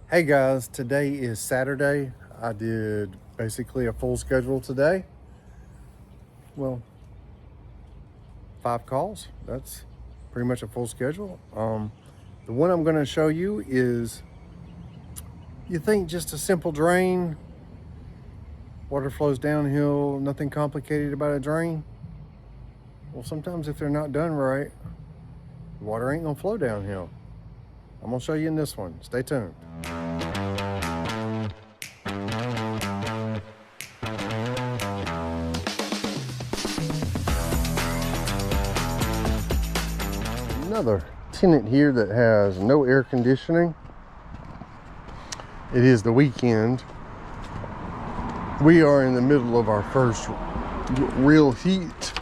Hey guys, today is Saturday. I did basically a full schedule today. Well, 5 calls. That's pretty much a full schedule. The one I'm going to show you is, you think just a simple drain, water flows downhill, nothing complicated about a drain. Well, sometimes if they're not done right, water ain't going to flow downhill. I'm going to show you in this one. Stay tuned. Another tenant here that has no air conditioning. It is the weekend. We are in the middle of our first real heat.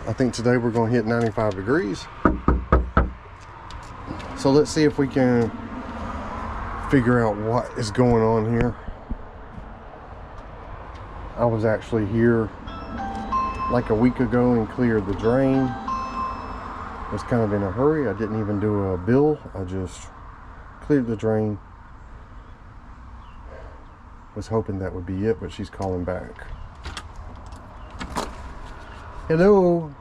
I think today we're going to hit 95 degrees. So let's see if we can figure out what is going on here. I was actually here like a week ago and cleared the drain. Was kind of in a hurry. I didn't even do a bill. I just cleared the drain. Was hoping that would be it, but she's calling back. Hello.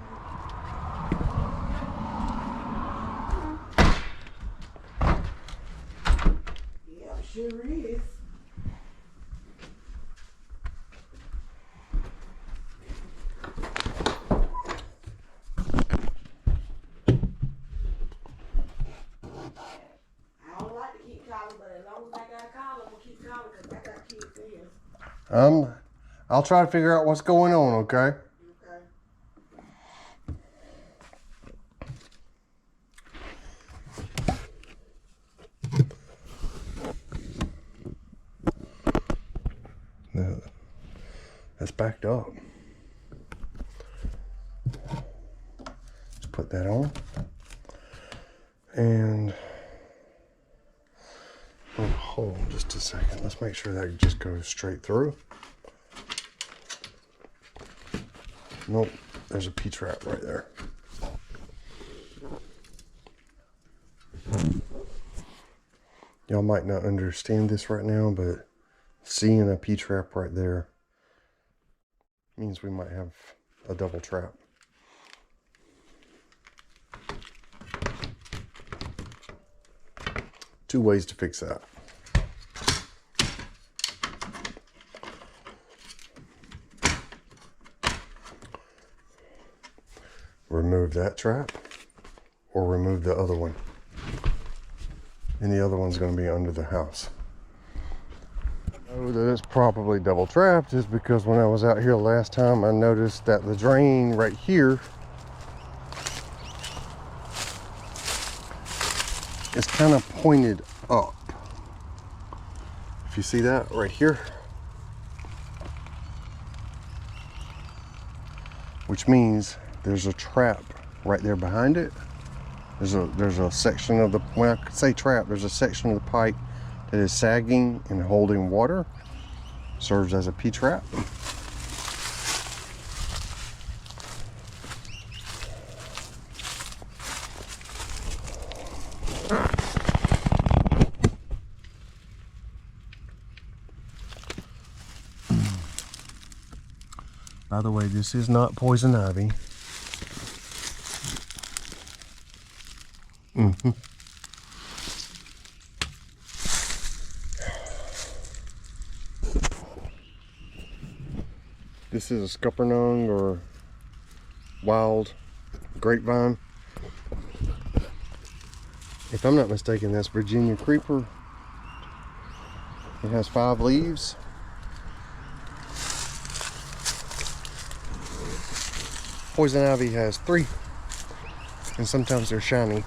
Yeah, sure is. I don't like to keep calling, but as long as I gotta call, I'm gonna keep calling because I got kids in. I'll try to figure out what's going on, okay? Okay. No, that's backed up. Let's put that on. And hold on just a second. Let's make sure that just goes straight through. Nope, there's a P-trap right there. Y'all might not understand this right now, but seeing a P-trap right there means we might have a double trap. Two ways to fix that. Remove that trap or remove the other one. And the other one's going to be under the house. I know that it's probably double trapped is because when I was out here last time, I noticed that the drain right here is kind of pointed up. If you see that right here, which means there's a trap right there behind it. There's a section of the, when I say trap, there's a section of the pipe that is sagging and holding water. Serves as a P-trap. By the way, this is not poison ivy. This is a scuppernong or wild grapevine. If I'm not mistaken, that's Virginia creeper. It has 5 leaves. Poison ivy has 3, and sometimes they're shiny.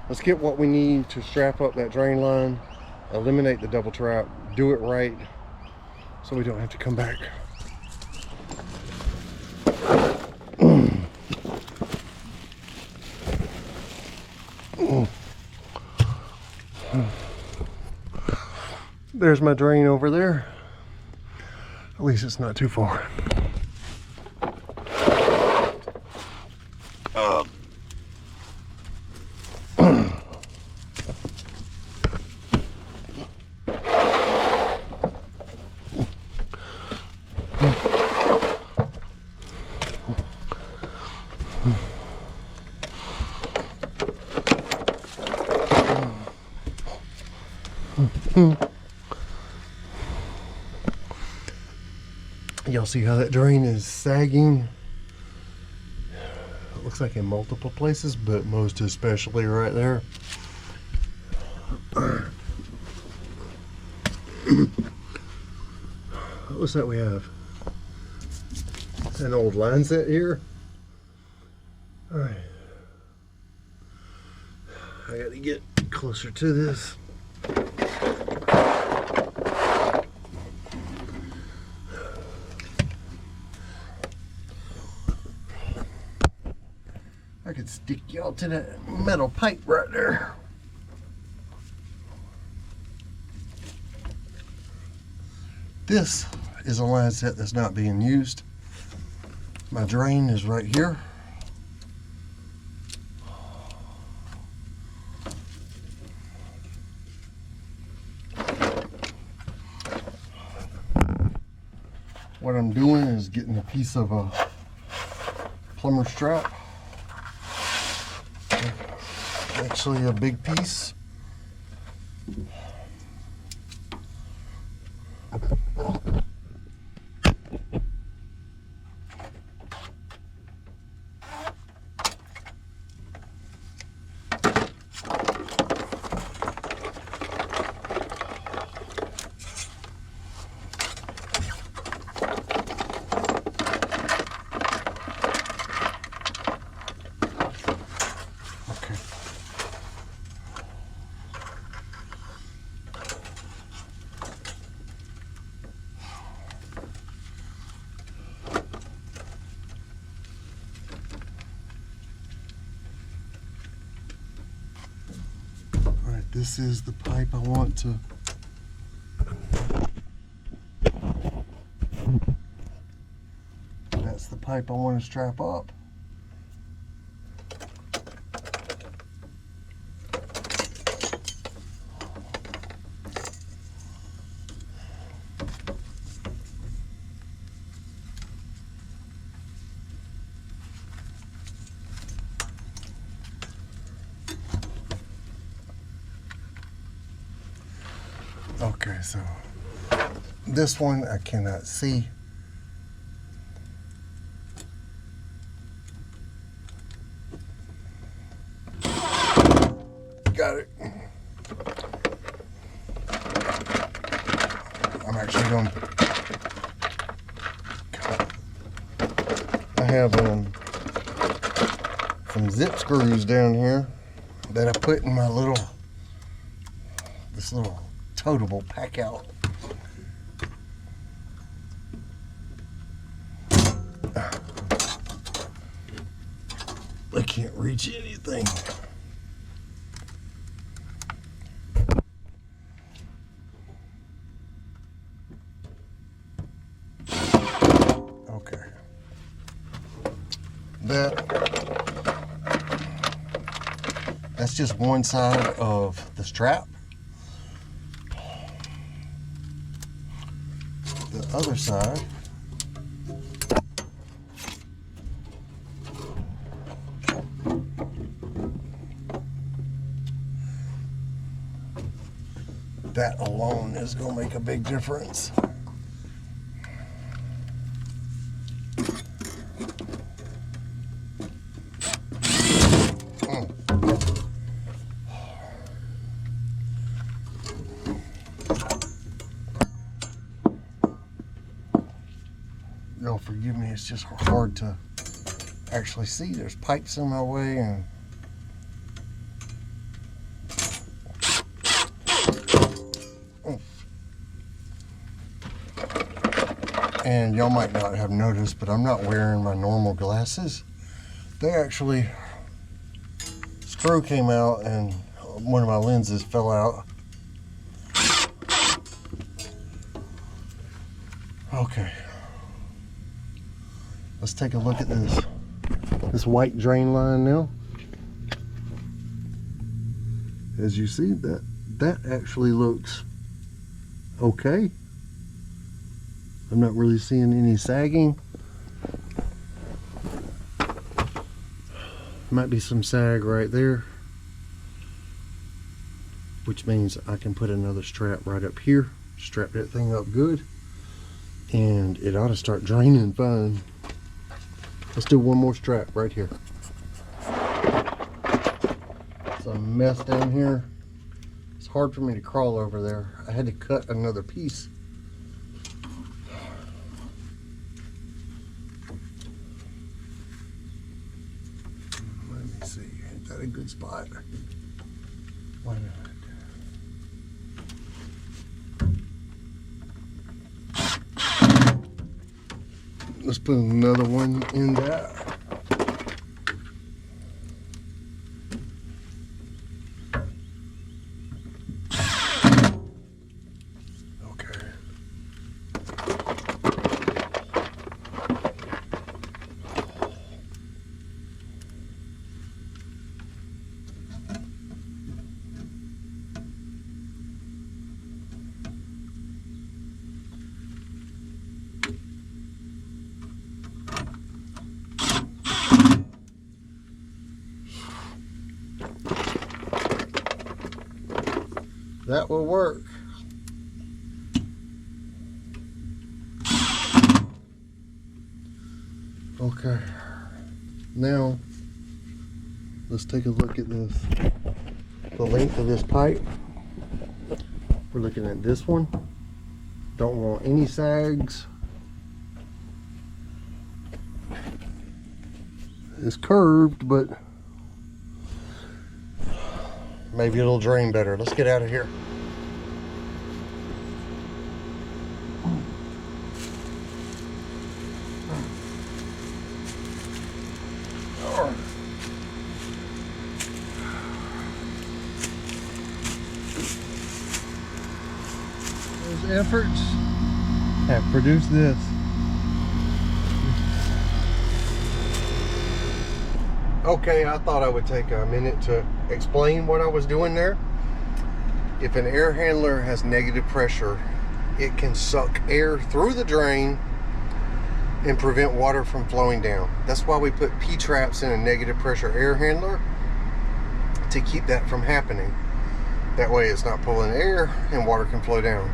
Let's get what we need to strap up that drain line, eliminate the double trap, do it right, so we don't have to come back. There's my drain over there. At least it's not too far. Y'all see how that drain is sagging? It looks like in multiple places, but most especially right there. What's that we have? An old line set here. All right. I got to get closer to this. I could stick y'all to that metal pipe right there. This is a line set that's not being used. My drain is right here. What I'm doing is getting a piece of a plumber strap. Actually a big piece. This is the pipe I want to that's the pipe I want to strap up. Okay, so this one I cannot see. Got it. I'm actually going to... I have some zip screws down here that I put in my this little toteable pack out. I can't reach anything. Okay. That's just one side of the strap. The other side that alone is going to make a big difference. No, forgive me, it's just hard to actually see. There's pipes in my way and y'all might not have noticed, but I'm not wearing my normal glasses. They actually, screw came out and one of my lenses fell out. Okay. Let's take a look at this white drain line now. As you see, that actually looks okay. I'm not really seeing any sagging. Might be some sag right there. which means I can put another strap right up here, strap that thing up good, and it ought to start draining fine. Let's do one more strap right here. It's a mess down here. It's hard for me to crawl over there. I had to cut another piece. Let me see, is that a good spot? Wait a minute. Let's put another one in that. Okay. That will work. Okay. Now, let's take a look at this. The length of this pipe. We're looking at this one. Don't want any sags. It's curved, but maybe it'll drain better. Let's get out of here. Those efforts have produced this. Okay, I thought I would take a minute to explain what I was doing there. If an air handler has negative pressure, it can suck air through the drain and prevent water from flowing down. That's why we put P-traps in a negative pressure air handler, to keep that from happening. That way it's not pulling air and water can flow down.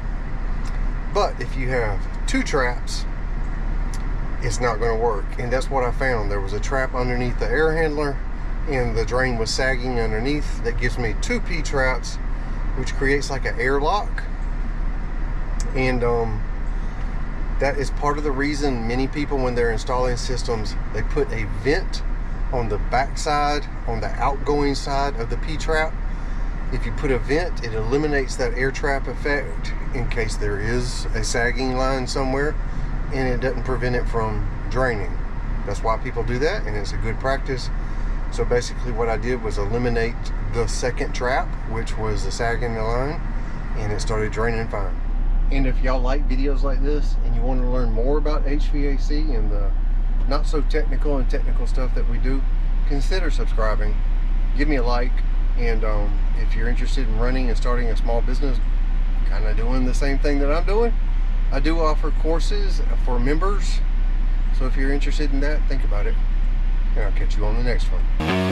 But if you have 2 traps, it's not going to work. And that's what I found. There was a trap underneath the air handler and the drain was sagging underneath. That gives me 2 P-traps, which creates like an airlock. And that is part of the reason many people, when they're installing systems, they put a vent on the back side, on the outgoing side of the P-trap. If you put a vent, it eliminates that air trap effect in case there is a sagging line somewhere, and it doesn't prevent it from draining. That's why people do that, and it's a good practice. So basically what I did was eliminate the second trap, which was the sagging line, and it started draining fine. And if y'all like videos like this and you want to learn more about HVAC and the not so technical and technical stuff that we do, consider subscribing. Give me a like. And if you're interested in running and starting a small business, kind of doing the same thing that I'm doing, I do offer courses for members. So if you're interested in that, think about it. And I'll catch you on the next one.